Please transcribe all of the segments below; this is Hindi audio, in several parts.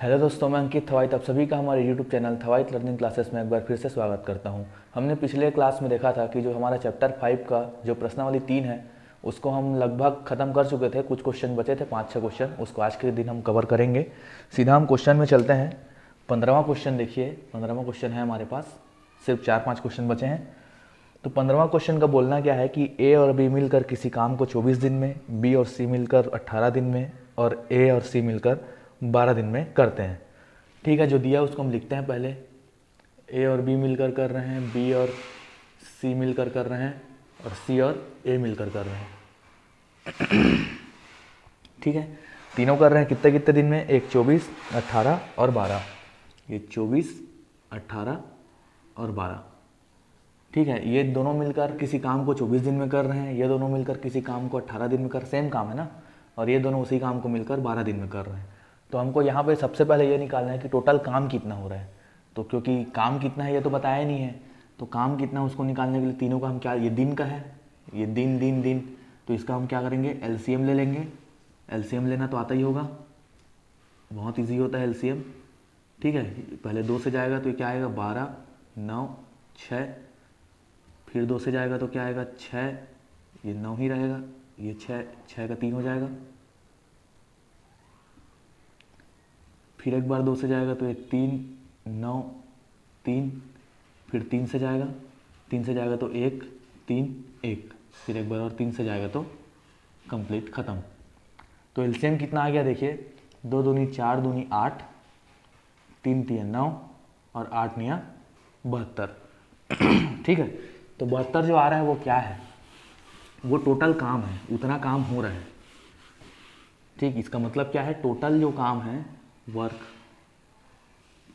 हेलो दोस्तों, मैं अंकित थवाइत। आप सभी का हमारे यूट्यूब चैनल थवाइत लर्निंग क्लासेस में एक बार फिर से स्वागत करता हूं। हमने पिछले क्लास में देखा था कि जो हमारा चैप्टर 5 का जो प्रश्नावली 3 है उसको हम लगभग ख़त्म कर चुके थे। कुछ क्वेश्चन बचे थे, 5-6 क्वेश्चन, उसको आज के दिन हम कवर करेंगे। सीधा हम क्वेश्चन में चलते हैं। 15वां क्वेश्चन देखिए, 15वां क्वेश्चन है हमारे पास, सिर्फ 4-5 क्वेश्चन बचे हैं। तो 15वां क्वेश्चन का बोलना क्या है कि ए और बी मिलकर किसी काम को 24 दिन में, बी और सी मिलकर 18 दिन में और ए और सी मिलकर 12 दिन में करते हैं। ठीक है, जो दिया है उसको हम लिखते हैं। पहले ए और बी मिलकर कर रहे हैं, बी और सी मिलकर कर रहे हैं और सी और ए मिलकर कर रहे हैं। ठीक है, तीनों कर रहे हैं कितने कितने दिन में? एक 24, 18 और 12। ये 24, 18 और 12। ठीक है, ये दोनों मिलकर किसी काम को 24 दिन में कर रहे हैं, ये दोनों मिलकर किसी काम को 18 दिन में कर, सेम काम है ना। और ये दोनों उसी काम को मिलकर 12 दिन में कर रहे हैं। तो हमको यहाँ पे सबसे पहले ये निकालना है कि टोटल काम कितना हो रहा है। तो क्योंकि काम कितना है ये तो बताया नहीं है, तो काम कितना उसको निकालने के लिए तीनों का हम क्या, ये दिन का है, ये दिन दिन दिन, तो इसका हम क्या करेंगे, एलसीएम ले लेंगे। एलसीएम लेना तो आता ही होगा, बहुत ईजी होता है एलसीएम। ठीक है, पहले 2 से जाएगा तो ये क्या आएगा, 12, 9, 6, फिर 2 से जाएगा तो क्या आएगा, 6, ये 9 ही रहेगा, ये 6, 6 का 3 हो जाएगा। फिर एक बार 2 से जाएगा तो ये 3, 9, 3, फिर 3 से जाएगा, 3 से जाएगा तो 1, 3, 1, फिर एक बार और 3 से जाएगा तो कंप्लीट ख़त्म। तो एलसीएम कितना आ गया देखिए, 2 दूनी 4 दूनी 8, 3 तिया 9 और 8 निया 72। ठीक है, तो 72 जो आ रहा है वो क्या है, वो टोटल काम है, उतना काम हो रहा है। ठीक, इसका मतलब क्या है, टोटल जो काम है वर्क,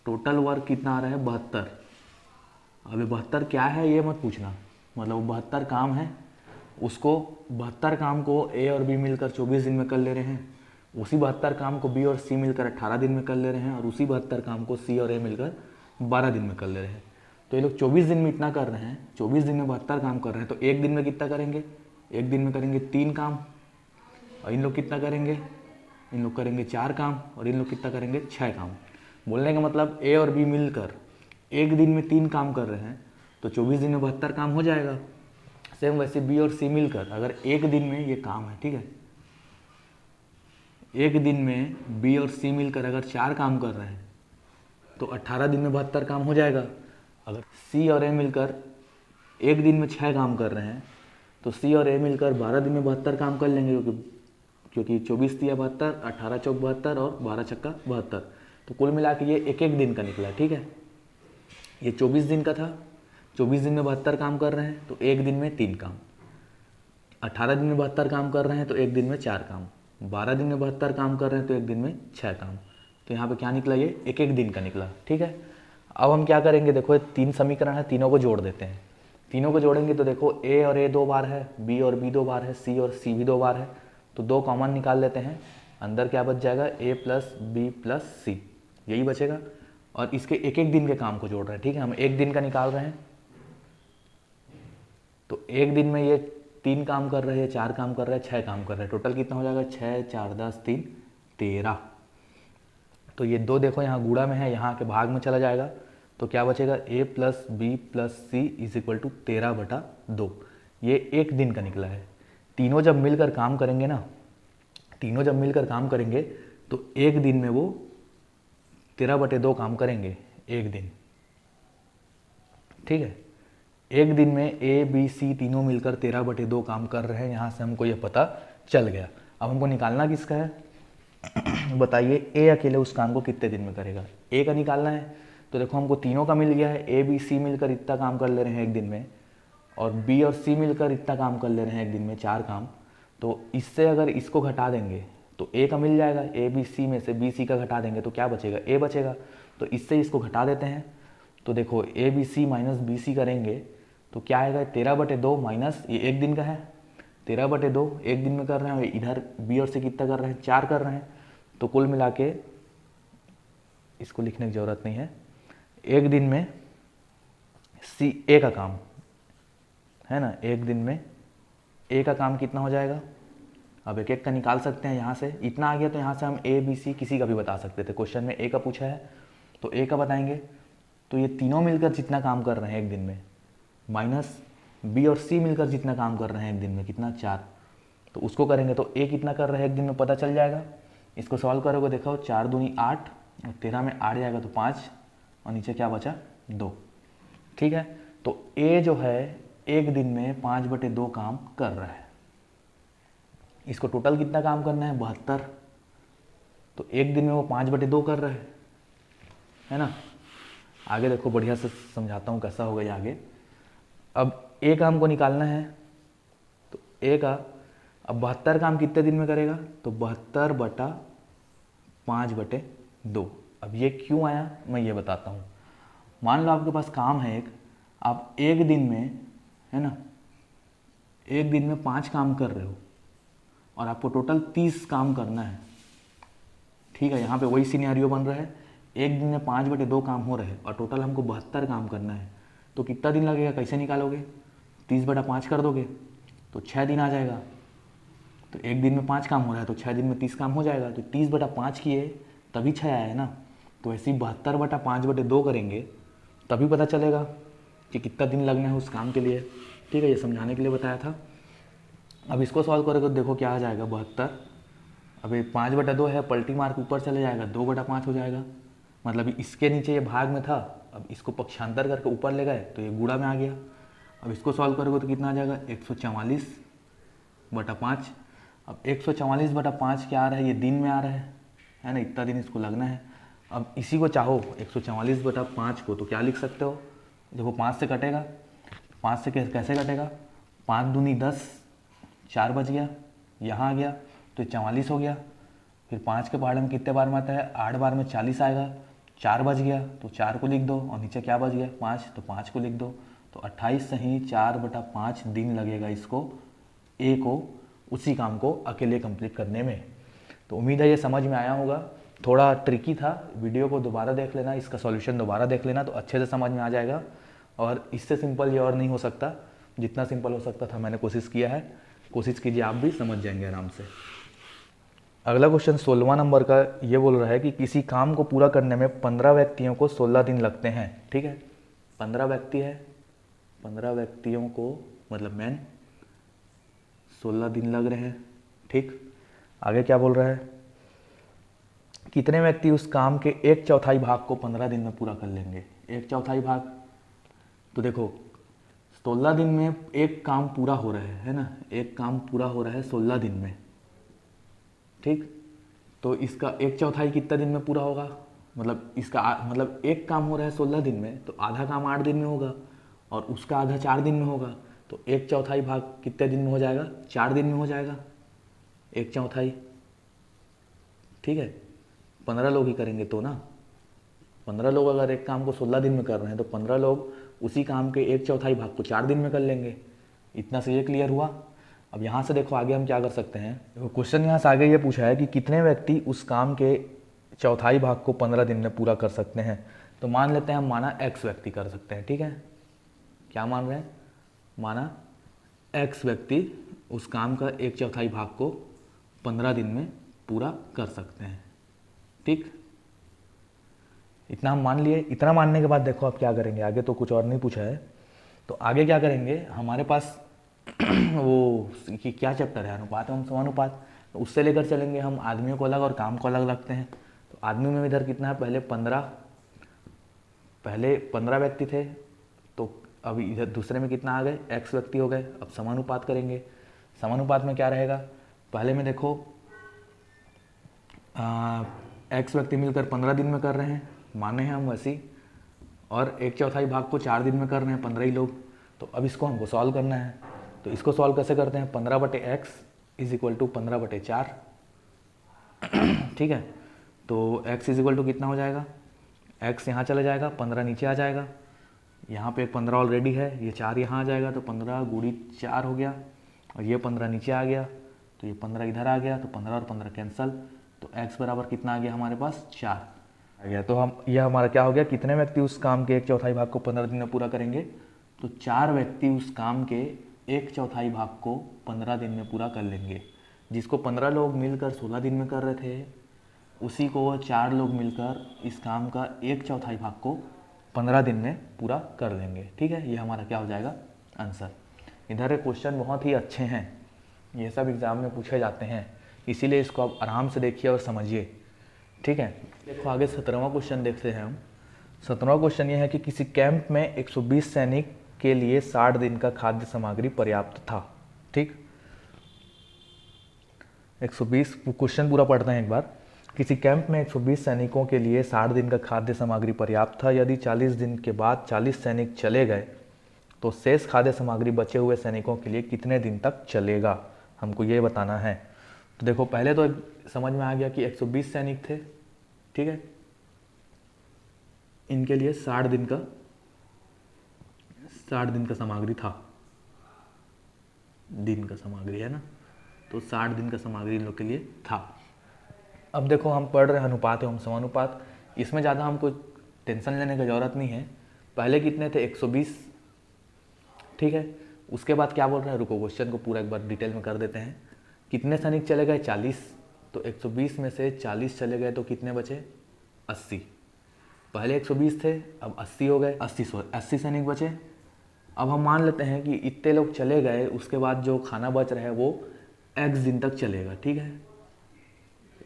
टोटल वर्क कितना आ रहा है, 72। अब 72 क्या है ये मत पूछना, मतलब 72 काम है, उसको 72 काम को ए और बी मिलकर 24 दिन में कर ले रहे हैं, उसी 72 काम को बी और सी मिलकर 18 दिन में कर ले रहे हैं, और उसी 72 काम को सी और ए मिलकर 12 दिन में कर ले रहे हैं। तो ये लोग 24 दिन में इतना कर रहे हैं, 24 दिन में 72 काम कर रहे हैं, तो एक दिन में कितना करेंगे, एक दिन में करेंगे 3 काम। और इन लोग कितना करेंगे, इन लोग करेंगे 4 काम, और इन लोग कितना करेंगे, 6 काम। बोलने का मतलब ए और बी मिलकर एक दिन में 3 काम कर रहे हैं, तो 24 दिन में 72 काम हो जाएगा। सेम वैसे बी और सी मिलकर अगर एक दिन में ये काम है, ठीक है, एक दिन में बी और सी मिलकर अगर 4 काम कर रहे हैं तो 18 दिन में 72 काम हो जाएगा। अगर सी और ए मिलकर एक दिन में 6 काम कर रहे हैं तो सी और ए मिलकर 12 दिन में 72 काम कर लेंगे, क्योंकि 24 तिया 72, 18 चौक 72 और 12 छक्का 72। तो कुल मिला के ये एक एक दिन का निकला। ठीक है, ये 24 दिन का था, 24 दिन में 72 काम कर रहे हैं तो एक दिन में 3 काम, 18 दिन में 72 काम कर रहे हैं तो एक दिन में 4 काम, 12 दिन में 72 काम कर रहे हैं तो एक दिन में 6 काम। तो यहाँ पे क्या निकला, ये एक एक दिन का निकला। ठीक है, अब हम क्या करेंगे, देखो ये 3 समीकरण है, तीनों को जोड़ देते हैं। तीनों को जोड़ेंगे तो देखो ए और ए 2 बार है, बी और बी 2 बार है, सी और सी भी 2 बार है, तो 2 कॉमन निकाल लेते हैं। अंदर क्या बच जाएगा, ए प्लस बी प्लस सी, यही बचेगा। और इसके एक एक दिन के काम को जोड़ रहे हैं। ठीक है, हम एक दिन का निकाल रहे हैं, तो एक दिन में ये 3 काम कर रहे हैं, 4 काम कर रहे हैं, 6 काम कर रहे हैं, टोटल कितना हो जाएगा, 6, 4, 10, 3, 13। तो ये 2 देखो यहाँ गुणा में है, यहाँ के भाग में चला जाएगा, तो क्या बचेगा, a plus b plus c is equal to 13/2। ये एक दिन का निकला है। तीनों जब मिलकर काम करेंगे ना, तीनों जब मिलकर काम करेंगे तो एक दिन में वो 13/2 काम करेंगे, एक दिन। ठीक है, एक दिन में ए बी सी तीनों मिलकर 13/2 काम कर रहे हैं, यहाँ से हमको ये पता चल गया। अब हमको निकालना किसका है, बताइए ए अकेले उस काम को कितने दिन में करेगा, ए का निकालना है। तो देखो हमको तीनों का मिल गया है, ए बी सी मिलकर इतना काम कर ले रहे हैं एक दिन में, और बी और सी मिलकर इतना काम कर ले रहे हैं एक दिन में, 4 काम। तो इससे अगर इसको घटा देंगे तो ए का मिल जाएगा, ए बी सी में से बी सी का घटा देंगे तो क्या बचेगा, ए बचेगा। तो इससे इसको घटा देते हैं, तो देखो A B C minus B C करेंगे तो क्या आएगा, 13/2 माइनस ये एक दिन का है, 13/2 एक दिन में कर रहे हैं, इधर बी और सी कितना कर रहे हैं, 4 कर रहे हैं। तो कुल मिला के इसको लिखने की ज़रूरत नहीं है, एक दिन में सी ए का काम है ना, एक दिन में ए का काम कितना हो जाएगा, अब एक एक का निकाल सकते हैं यहाँ से। इतना आ गया तो यहाँ से हम ए बी सी किसी का भी बता सकते थे। क्वेश्चन में ए का पूछा है तो ए का बताएंगे। तो ये तीनों मिलकर जितना काम कर रहे हैं एक दिन में, माइनस बी और सी मिलकर जितना काम कर रहे हैं एक दिन में, कितना 4, तो उसको करेंगे तो ए कितना कर रहे हैं एक दिन में पता चल जाएगा। इसको सॉल्व करोगे, देखो 4 दूनी 8 और 13 में 8 जाएगा तो 5 और नीचे क्या बचा 2। ठीक है, तो ए जो है एक दिन में 5/2 काम कर रहा है। इसको टोटल कितना काम करना है 72, तो एक दिन में वो 5/2 कर रहा है ना। आगे देखो बढ़िया से समझाता हूँ कैसा होगा ये आगे। अब ए काम को निकालना है तो ए का अब 72 काम कितने दिन में करेगा, तो 72/5/2। अब ये क्यों आया मैं ये बताता हूँ। मान लो आपके पास काम है एक, आप एक दिन में, है ना, एक दिन में 5 काम कर रहे हो और आपको टोटल 30 काम करना है। ठीक है, यहाँ पे वही सिनेरियो बन रहा है, एक दिन में 5/2 काम हो रहे हैं और टोटल हमको 72 काम करना है। तो कितना दिन लगेगा, कैसे निकालोगे, 30/5 कर दोगे तो 6 दिन आ जाएगा। तो एक दिन में 5 काम हो रहा है तो 6 दिन में 30 काम हो जाएगा। तो 30/5 किए तभी 6 आया है ना। तो ऐसे ही 72/5/2 करेंगे तभी पता चलेगा कि कितना दिन लगना है उस काम के लिए। ठीक है, ये समझाने के लिए बताया था। अब इसको सॉल्व करोगे तो देखो क्या आ जाएगा 72। अब ये 5/2 है, पलटी मार के ऊपर चले जाएगा, 2/5 हो जाएगा। मतलब इसके नीचे ये भाग में था, अब इसको पक्षांतर करके ऊपर ले गए तो ये गुणा में आ गया। अब इसको सॉल्व करोगे तो कितना आ जाएगा 144/5। अब 144/5 क्या आ रहा है, ये दिन में आ रहा है ना, इतना दिन इसको लगना है। अब इसी को चाहो 144/5 को तो क्या लिख सकते हो, देखो 5 से कटेगा, 5 से कैसे कटेगा, 5 दूनी 10, 4 बच गया, यहाँ आ गया तो 44 हो गया। फिर 5 के पहाड़ में कितने बार में आता है, 8 बार में 40 आएगा, 4 बच गया तो 4 को लिख दो और नीचे क्या बच गया 5, तो 5 को लिख दो। तो 28 सही 4/5 दिन लगेगा इसको, ए को, उसी काम को अकेले कंप्लीट करने में। तो उम्मीद है ये समझ में आया होगा। थोड़ा ट्रिकी था, वीडियो को दोबारा देख लेना, इसका सॉल्यूशन दोबारा देख लेना तो अच्छे से समझ में आ जाएगा। और इससे सिंपल ये और नहीं हो सकता, जितना सिंपल हो सकता था मैंने कोशिश किया है। कोशिश कीजिए, आप भी समझ जाएंगे आराम से। अगला क्वेश्चन 16वां नंबर का ये बोल रहा है कि किसी काम को पूरा करने में 15 व्यक्तियों को 16 दिन लगते हैं। ठीक है, 15 व्यक्ति है, 15 व्यक्तियों को मतलब मैन 16 दिन लग रहे हैं। ठीक, आगे क्या बोल रहा है, कितने व्यक्ति उस काम के 1/4 भाग को 15 दिन में पूरा कर लेंगे। 1/4 भाग, तो देखो 16 दिन में एक काम पूरा हो रहा है ना, एक काम पूरा हो रहा है 16 दिन में। ठीक, तो इसका 1/4 कितना दिन में पूरा होगा, मतलब इसका मतलब एक काम हो रहा है 16 दिन में तो आधा काम 8 दिन में होगा और उसका आधा 4 दिन में होगा। तो 1/4 भाग कितने दिन में हो जाएगा, 4 दिन में हो जाएगा 1/4। ठीक है, 15 लोग ही करेंगे तो ना, 15 लोग अगर एक काम को 16 दिन में कर रहे हैं तो 15 लोग उसी काम के 1/4 भाग को 4 दिन में कर लेंगे। इतना से ये क्लियर हुआ। अब यहाँ से देखो आगे हम क्या कर सकते हैं। देखो क्वेश्चन यहाँ से आगे ये पूछा है कि कितने व्यक्ति उस काम के चौथाई भाग को 15 दिन में पूरा कर सकते हैं। तो मान लेते हैं हम, माना x व्यक्ति कर सकते हैं। ठीक है, क्या मान रहे हैं, माना x व्यक्ति उस काम का 1/4 भाग को 15 दिन में पूरा कर सकते हैं। ठीक, इतना हम मान लिए। इतना मानने के बाद देखो अब क्या करेंगे, आगे तो कुछ और नहीं पूछा है। तो आगे क्या करेंगे, हमारे पास वो कि क्या चैप्टर है, अनुपात एवं समानुपात, तो उससे लेकर चलेंगे हम। आदमियों को अलग और काम को अलग लगते हैं। तो आदमी में इधर कितना है, पहले 15 व्यक्ति थे, तो अभी इधर दूसरे में कितना आ गए, x व्यक्ति हो गए। अब समानुपात करेंगे। समानुपात में क्या रहेगा, पहले में देखो x व्यक्ति मिलकर 15 दिन में कर रहे हैं, माने हैं हम वैसी, और 1/4 भाग को 4 दिन में कर रहे हैं 15 ही लोग। तो अब इसको हमको सॉल्व करना है। तो इसको सॉल्व कैसे करते हैं, 15/x = 15/4। ठीक है, तो x = कितना हो जाएगा, x यहाँ चला जाएगा, 15 नीचे आ जाएगा, यहाँ पे 15 ऑलरेडी है, ये 4 यहाँ आ जाएगा, तो 15 × 4 हो गया, और ये 15 नीचे आ गया, तो ये 15 इधर आ गया, तो 15 और 15 कैंसल। तो x बराबर कितना आ गया हमारे पास, 4 आ गया। तो हम यह हमारा क्या हो गया, कितने व्यक्ति उस काम के 1/4 भाग को 15 दिन में पूरा करेंगे। तो 4 व्यक्ति उस काम के 1/4 भाग को 15 दिन में पूरा कर लेंगे। जिसको 15 लोग मिलकर 16 दिन में कर रहे थे, उसी को 4 लोग मिलकर इस काम का 1/4 भाग को 15 दिन में पूरा कर देंगे। ठीक है, ये हमारा क्या हो जाएगा आंसर। इधर के क्वेश्चन बहुत ही अच्छे हैं, ये सब एग्ज़ाम में पूछे जाते हैं, इसीलिए इसको आप आराम से देखिए और समझिए। ठीक है, देखो आगे 17वां क्वेश्चन देखते हैं हम। 17वां क्वेश्चन ये है कि किसी कैंप में 120 सैनिक के लिए 60 दिन का खाद्य सामग्री पर्याप्त था। ठीक, 120 क्वेश्चन पूरा पढ़ते हैं एक बार। किसी कैंप में 120 सैनिकों के लिए 60 दिन का खाद्य सामग्री पर्याप्त था। यदि 40 दिन के बाद 40 सैनिक चले गए तो शेष खाद्य सामग्री बचे हुए सैनिकों के लिए कितने दिन तक चलेगा, हमको ये बताना है। तो देखो पहले तो समझ में आ गया कि 120 सैनिक थे। ठीक है, इनके लिए 60 दिन का सामग्री था, दिन का सामग्री है ना, तो 60 दिन का सामग्री इन लोग के लिए था। अब देखो हम पढ़ रहे हैं अनुपात एवं समानुपात, इसमें ज़्यादा हमको टेंशन लेने की ज़रूरत नहीं है। पहले कितने थे 120, ठीक है। उसके बाद क्या बोल रहे हैं, रुको क्वेश्चन को पूरा एक बार डिटेल में कर देते हैं। कितने सैनिक चले गए 40, तो 120 में से 40 चले गए तो कितने बचे 80। पहले 120 थे, अब 80 हो गए, 80 सैनिक बचे। अब हम मान लेते हैं कि इतने लोग चले गए, उसके बाद जो खाना बच रहा है वो x दिन तक चलेगा। ठीक है,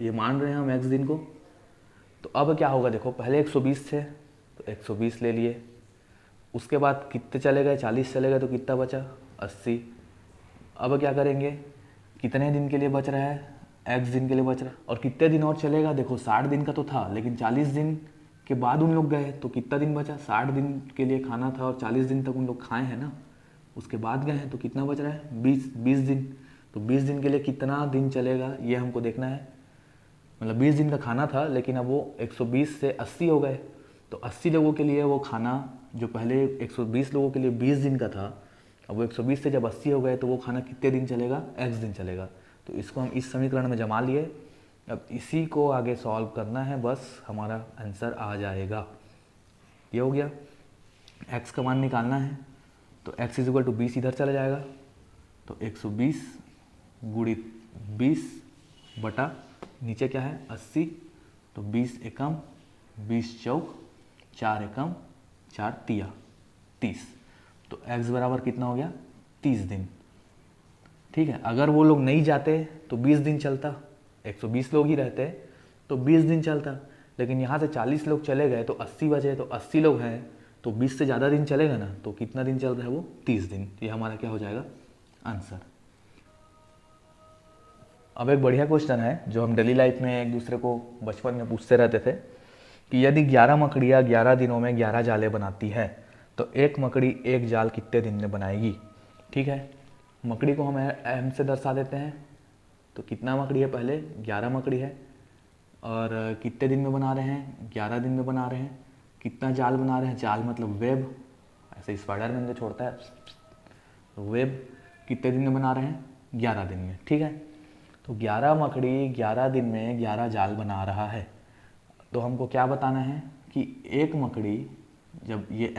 ये मान रहे हैं हम x दिन को। तो अब क्या होगा, देखो पहले 120 थे तो 120 ले लिए, उसके बाद कितने चले गए 40 चले गए तो कितना बचा 80। अब क्या करेंगे, कितने दिन के लिए बच रहा है x दिन के लिए बच रहा है, और कितने दिन और चलेगा, देखो 60 दिन का तो था लेकिन 40 दिन के बाद उन लोग गए तो कितना दिन बचा, 60 दिन के लिए खाना था और 40 दिन तक उन लोग खाए हैं ना, उसके बाद गए हैं तो कितना बच रहा है 20 दिन। तो 20 दिन के लिए कितना दिन चलेगा ये हमको देखना है। मतलब 20 दिन का खाना था लेकिन अब वो 120 से 80 हो गए, तो 80 लोगों के लिए वो खाना जो पहले 120 लोगों के लिए 20 दिन का था, अब वो 120 से जब 80 हो गए तो वो खाना कितने दिन चलेगा x दिन चलेगा। तो इसको हम इस समीकरण में जमा लिए। अब इसी को आगे सॉल्व करना है, बस हमारा आंसर आ जाएगा। ये हो गया, x का मान निकालना है तो x इक्वल टू 20 इधर चला जाएगा, तो 120 गुणित 20 बटा नीचे क्या है 80, तो 20 एकम 20 चौक 4 एकम 4 तिया 30, तो x बराबर कितना हो गया 30 दिन। ठीक है, अगर वो लोग नहीं जाते तो 20 दिन चलता, 120 लोग ही रहते तो 20 दिन चलता, लेकिन यहाँ से 40 लोग चले गए तो 80 बचे, तो 80 लोग हैं तो 20 से ज़्यादा दिन चलेगा ना, तो कितना दिन चल रहा है वो 30 दिन। ये हमारा क्या हो जाएगा आंसर। अब एक बढ़िया क्वेश्चन है जो हम डेली लाइफ में एक दूसरे को बचपन में पूछते रहते थे कि यदि 11 मकड़ियाँ 11 दिनों में 11 जाले बनाती है तो एक मकड़ी एक जाल कितने दिन में बनाएगी। ठीक है, मकड़ी को हम एम से दर्शा देते हैं, तो कितना मकड़ी है, पहले 11 मकड़ी है और कितने दिन में बना रहे हैं 11 दिन में बना रहे हैं। कितना जाल बना रहे हैं, जाल मतलब वेब, ऐसे स्पाइडरमैन जो छोड़ता है वेब, कितने दिन में बना रहे हैं 11 दिन में। ठीक है, तो 11 मकड़ी 11 दिन में 11 जाल बना रहा है, तो हमको क्या बताना है कि एक मकड़ी जब ये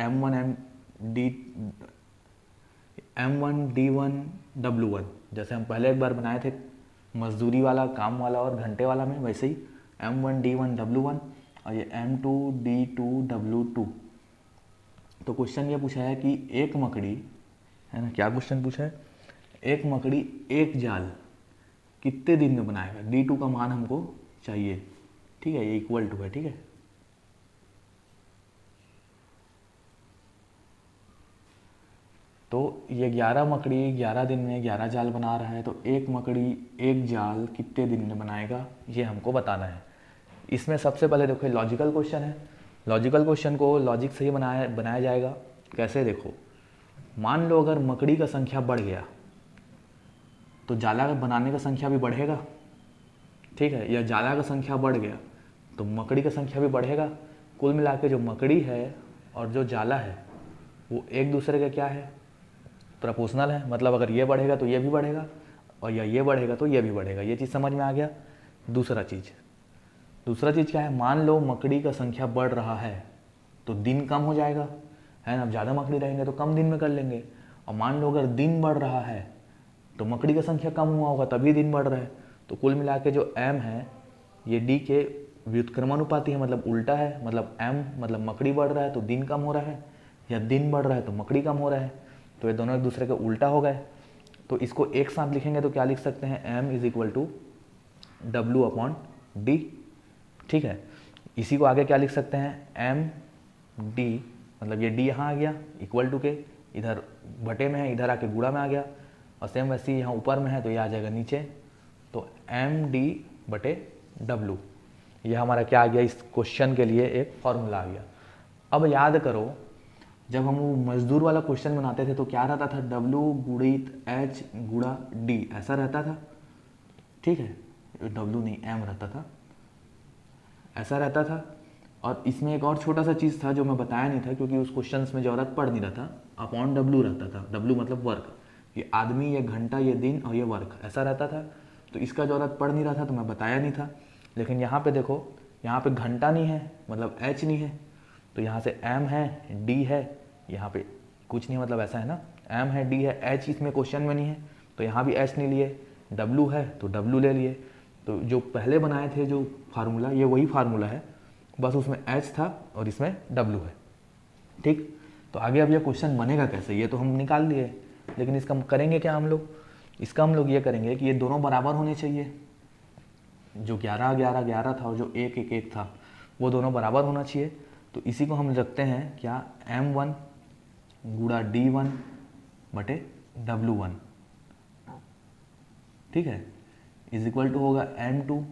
M1D1W1 जैसे हम पहले एक बार बनाए थे मजदूरी वाला, काम वाला और घंटे वाला में, वैसे ही M1D1W1 और ये M2D2W2। तो क्वेश्चन ये पूछा है कि एक मकड़ी है ना, क्या क्वेश्चन पूछा है, एक मकड़ी एक जाल कितने दिन में बनाएगा। D2 का मान हमको चाहिए। ठीक है, ये इक्वल टू है। ठीक है, तो ये 11 मकड़ी 11 दिन में 11 जाल बना रहा है, तो एक मकड़ी एक जाल कितने दिन में बनाएगा ये हमको बताना है। इसमें सबसे पहले देखो लॉजिकल क्वेश्चन है, लॉजिकल क्वेश्चन को लॉजिक से ही बनाया जाएगा। कैसे, देखो मान लो अगर मकड़ी का संख्या बढ़ गया तो जाला बनाने का संख्या भी बढ़ेगा। ठीक है, या जाला का संख्या बढ़ गया तो मकड़ी का संख्या भी बढ़ेगा। कुल मिला के जो मकड़ी है और जो जाला है वो एक दूसरे का क्या है, प्रोपोर्शनल है। मतलब अगर ये बढ़ेगा तो ये भी बढ़ेगा और या ये बढ़ेगा तो ये भी बढ़ेगा। ये चीज़ समझ में आ गया। दूसरा चीज़ क्या है, मान लो मकड़ी का संख्या बढ़ रहा है तो दिन कम हो जाएगा, है ना। अब ज़्यादा मकड़ी रहेंगे तो कम दिन में कर लेंगे। और मान लो अगर दिन बढ़ रहा है तो मकड़ी का संख्या कम हुआ होगा तभी दिन बढ़ रहा है। तो कुल मिला के जो m है ये d के व्युत्क्रमानुपाती है, मतलब उल्टा है। मतलब m मतलब मकड़ी बढ़ रहा है तो दिन कम हो रहा है, या दिन बढ़ रहा है तो मकड़ी कम हो रहा है। तो ये दोनों एक दूसरे के उल्टा हो गए। तो इसको एक साथ लिखेंगे तो क्या लिख सकते हैं, m is equal to W upon D. ठीक है, इसी को आगे क्या लिख सकते हैं, m d, मतलब ये d यहाँ आ गया इक्वल टू के, इधर बटे में है, इधर आके गुणा में आ गया, और सेम वैसे ही यहाँ ऊपर में है तो ये आ जाएगा नीचे। तो एम डी बटे डब्लू, ये हमारा क्या आ गया, इस क्वेश्चन के लिए एक फॉर्मूला आ गया। अब याद करो जब हम वो मजदूर वाला क्वेश्चन बनाते थे तो क्या रहता था, डब्लू गुणित एच गुणा डी, ऐसा रहता था। ठीक है, डब्लू नहीं एम रहता था, ऐसा रहता था। और इसमें एक और छोटा सा चीज़ था जो मैं बताया नहीं था क्योंकि उस क्वेश्चन में ज़रूरत पड़ नहीं रहा था, अपॉन डब्लू रहता था। डब्लू मतलब वर्क, ये आदमी, ये घंटा, ये दिन और ये वर्क, ऐसा रहता था। तो इसका ज़रूरत पड़ नहीं रहा था तो मैं बताया नहीं था। लेकिन यहाँ पे देखो, यहाँ पे घंटा नहीं है मतलब एच नहीं है, तो यहाँ से एम है डी है, यहाँ पे कुछ नहीं मतलब ऐसा है ना, एम है डी है, एच इसमें क्वेश्चन में नहीं है तो यहाँ भी एच नहीं लिए, डब्लू है तो डब्लू ले लिए। तो जो पहले बनाए थे जो फार्मूला, ये वही फार्मूला है, बस उसमें एच था और इसमें डब्लू है। ठीक, तो आगे अब ये क्वेश्चन बनेगा कैसे, ये तो हम निकाल लिए, लेकिन इसका करेंगे क्या हम लोग, इसका हम लोग ये करेंगे कि ये दोनों बराबर होने चाहिए। जो 11 11 11 था और जो 1 1 1 था वो दोनों बराबर होना चाहिए। तो इसी को हम रखते हैं क्या, m1 गुणा d1 बटे w1, ठीक है, इज इक्वल टू होगा m2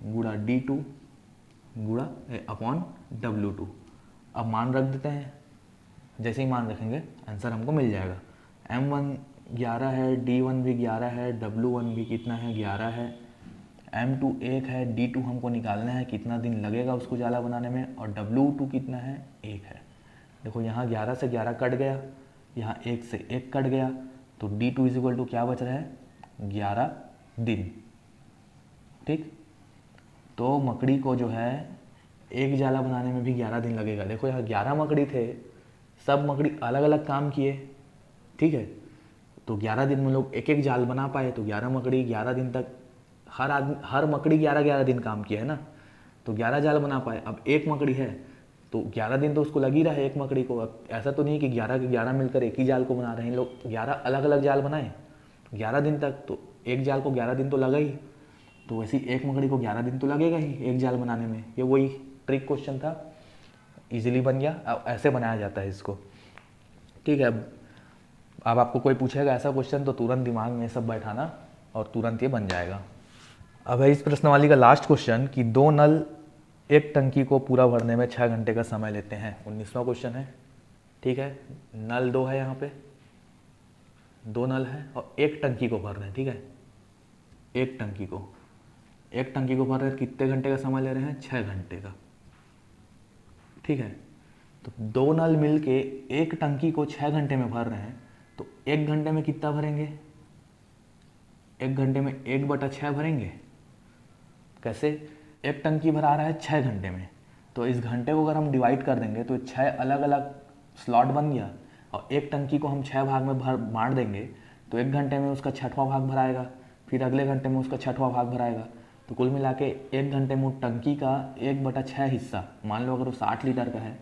गुणा d2 गुणा अपॉन w2। अब मान रख देते हैं, जैसे ही मान रखेंगे आंसर हमको मिल जाएगा। m1 11 है, d1 भी 11 है, w1 भी कितना है 11 है, m2 1 है, d2 हमको निकालना है कितना दिन लगेगा उसको जाला बनाने में, और w2 कितना है 1 है। देखो यहाँ 11 से 11 कट गया, यहाँ 1 से 1 कट गया, तो d2 इज इक्वल टू क्या बच रहा है 11 दिन। ठीक, तो मकड़ी को जो है एक जाला बनाने में भी 11 दिन लगेगा। देखो यहाँ 11 मकड़ी थे, सब मकड़ी अलग अलग काम किए, ठीक है, तो 11 दिन में लोग एक एक जाल बना पाए, तो 11 मकड़ी 11 दिन तक, हर मकड़ी 11 11 दिन काम किया है ना, तो 11 जाल बना पाए। अब एक मकड़ी है तो 11 दिन तो उसको लग ही रहा है एक मकड़ी को। अब ऐसा तो नहीं कि 11 के 11 मिलकर एक ही जाल को बना रहे हैं लोग, 11 अलग अलग जाल बनाए 11 दिन तक, तो एक जाल को 11 दिन तो लगा ही, तो वैसे ही एक मकड़ी को 11 दिन तो लगेगा ही एक जाल बनाने में। ये वही ट्रिक क्वेश्चन था, इजीली बन गया। अब ऐसे बनाया जाता है इसको, ठीक है। अब आपको कोई पूछेगा ऐसा क्वेश्चन तो तुरंत दिमाग में सब बैठाना और तुरंत ये बन जाएगा। अब है इस प्रश्नवाली का लास्ट क्वेश्चन कि 2 नल एक टंकी को पूरा भरने में 6 घंटे का समय लेते हैं। 19वां क्वेश्चन है, ठीक है। नल 2 है, यहाँ पे 2 नल है और एक टंकी को भर रहे हैं, ठीक है। एक टंकी को भर रहे हैं, कितने घंटे का समय ले रहे हैं 6 घंटे का, ठीक है। तो 2 नल मिलके एक टंकी को 6 घंटे में भर रहे हैं, तो 1 घंटे में कितना भरेंगे, 1 घंटे में 1/6 भरेंगे। कैसे, एक टंकी भरा रहा है 6 घंटे में, तो इस घंटे को अगर हम डिवाइड कर देंगे तो 6 अलग अलग स्लॉट बन गया, और एक टंकी को हम 6 भाग में बांट देंगे तो 1 घंटे में उसका 6वां भाग भराएगा, फिर अगले घंटे में उसका 6वां भाग भराएगा। तो कुल मिला के 1 घंटे में टंकी का 1/6 हिस्सा, मान लो अगर वो 60 लीटर का है,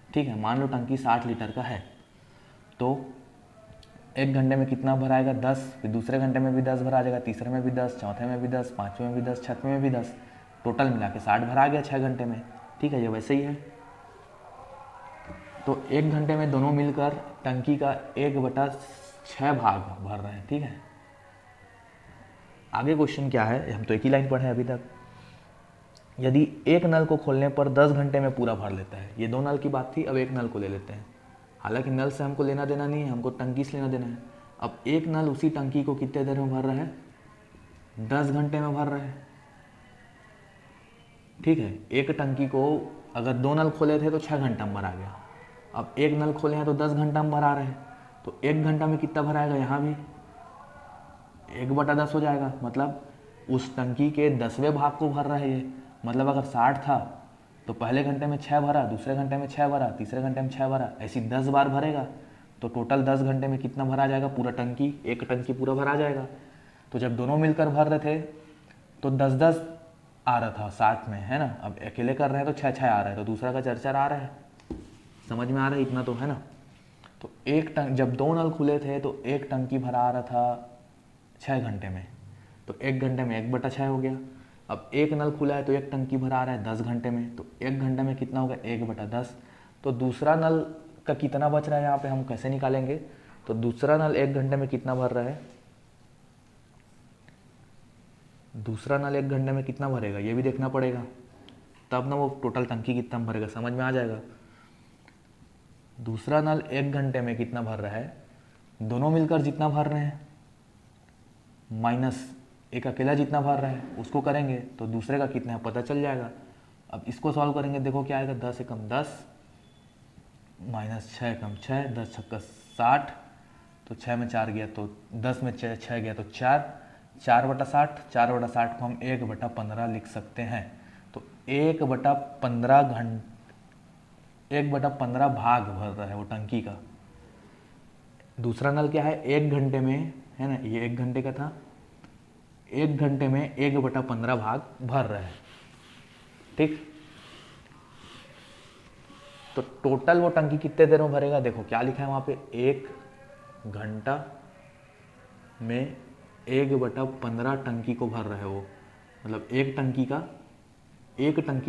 ठीक है, मान लो टंकी 60 लीटर का है, तो 1 घंटे में कितना भराएगा 10, फिर दूसरे घंटे में भी 10 भरा जाएगा, तीसरे में भी 10, चौथे में भी 10, पाँचवें में भी 10, छठवें में भी 10, टोटल मिला के 60 भरा गया 6 घंटे में, ठीक है। ये वैसे ही है, तो 1 घंटे में दोनों मिलकर टंकी का 1/6 भाग भर रहे हैं, ठीक है। आगे क्वेश्चन क्या है, हम तो एक ही लाइन पढ़े अभी तक। यदि एक नल को खोलने पर 10 घंटे में पूरा भर लेता है, ये 2 नल की बात थी, अब एक नल को ले लेते हैं। हालांकि नल से हमको लेना देना नहीं है, हमको टंकी से लेना देना है। अब एक नल उसी टंकी को कितने देर में भर रहा है, 10 घंटे में भर रहा है, ठीक है। एक टंकी को अगर 2 नल खोले थे तो 6 घंटा में भरा गया, अब एक नल खोले हैं तो 10 घंटा में भरा रहे हैं, तो 1 घंटा में कितना भराएगा, यहाँ भी 1/10 हो जाएगा, मतलब उस टंकी के 10वें भाग को भर रहा है ये। मतलब अगर 60 था तो पहले घंटे में 6 भरा, दूसरे घंटे में 6 भरा, तीसरे घंटे में 6 भरा, ऐसी 10 बार भरेगा, तो टोटल 10 घंटे में कितना भरा जाएगा, पूरा टंकी, एक टंकी पूरा भरा जाएगा। तो जब दोनों मिलकर भर रहे थे तो 10-10 आ रहा था साथ में, है ना। अब अकेले कर रहे हैं तो 6-6 आ रहा है, तो दूसरा का 4-4 आ रहा है। समझ में आ रहा है इतना तो, है ना। तो जब 2 नल खुले थे तो एक टंकी भरा आ रहा था 6 घंटे में, तो 1 घंटे में 1/6 हो गया। अब एक नल खुला है तो एक टंकी भरा आ रहा है 10 घंटे में, तो 1 घंटे में कितना होगा, 1/10। तो दूसरा नल का कितना बच रहा है यहाँ पे हम कैसे निकालेंगे। तो दूसरा नल 1 घंटे में कितना भर रहा है, दूसरा नल 1 घंटे में कितना भरेगा ये भी देखना पड़ेगा, तब ना वो टोटल टंकी कितना भरेगा समझ में आ जाएगा। दूसरा नल 1 घंटे में कितना भर रहा है, दोनों मिलकर जितना भर रहे हैं माइनस एक अकेला जितना भर रहा है उसको करेंगे तो दूसरे का कितना है पता चल जाएगा। अब इसको सॉल्व करेंगे, देखो क्या आएगा, 10 एकम 10 माइनस 6 एकम 6, 10 छक्का 60, तो 6 में 4 गया तो 10 में 6 गया तो 4, 4/60, 4/60 को हम 1/15 लिख सकते हैं। तो 1/15 भाग भर रहा है वो टंकी का। दूसरा नल क्या है, 1 घंटे में, है ना, ये 1 घंटे का था, 1 घंटे में 1/15 भाग भर रहा है, ठीक। तो टोटल वो टंकी कितने देर में भरेगा, देखो क्या लिखा है वहाँ पे, 1 घंटा में 1/15 टंकी को भर रहा है वो, मतलब एक टंकी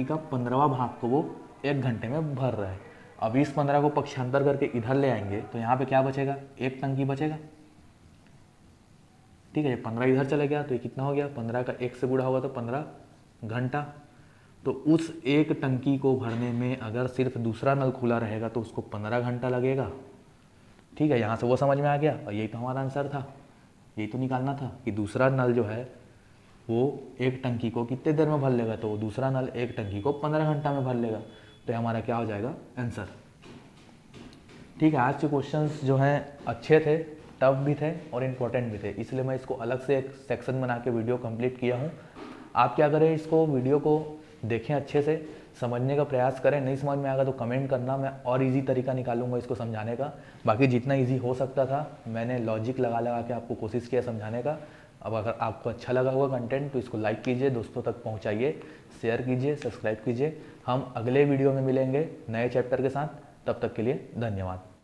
का 15वां भाग को वो 1 घंटे में भर रहा है। अब इस 15 को पक्षांतर करके इधर ले आएंगे तो यहाँ पे क्या बचेगा, एक टंकी बचेगा, ठीक है। 15 इधर चला गया तो ये कितना हो गया, 15 का 1 से गुणा होगा तो 15 घंटा। तो उस एक टंकी को भरने में अगर सिर्फ दूसरा नल खुला रहेगा तो उसको 15 घंटा लगेगा, ठीक है। यहाँ से वो समझ में आ गया और यही तो हमारा आंसर था, यही तो निकालना था कि दूसरा नल जो है वो एक टंकी को कितने देर में भर लेगा, तो दूसरा नल एक टंकी को 15 घंटा में भर लेगा। तो हमारा क्या हो जाएगा आंसर, ठीक है। आज के क्वेश्चंस जो हैं अच्छे थे, टफ भी थे और इम्पोर्टेंट भी थे, इसलिए मैं इसको अलग से एक सेक्शन बना के वीडियो कंप्लीट किया हूँ। आप क्या करें, इसको वीडियो को देखें, अच्छे से समझने का प्रयास करें। नहीं समझ में आएगा तो कमेंट करना, मैं और इजी तरीका निकालूंगा इसको समझाने का। बाकी जितना इजी हो सकता था मैंने लॉजिक लगा लगा के आपको कोशिश किया समझाने का। अब अगर आपको अच्छा लगा होगा कंटेंट तो इसको लाइक कीजिए, दोस्तों तक पहुँचाइए, शेयर कीजिए, सब्सक्राइब कीजिए। हम अगले वीडियो में मिलेंगे नए चैप्टर के साथ, तब तक के लिए धन्यवाद।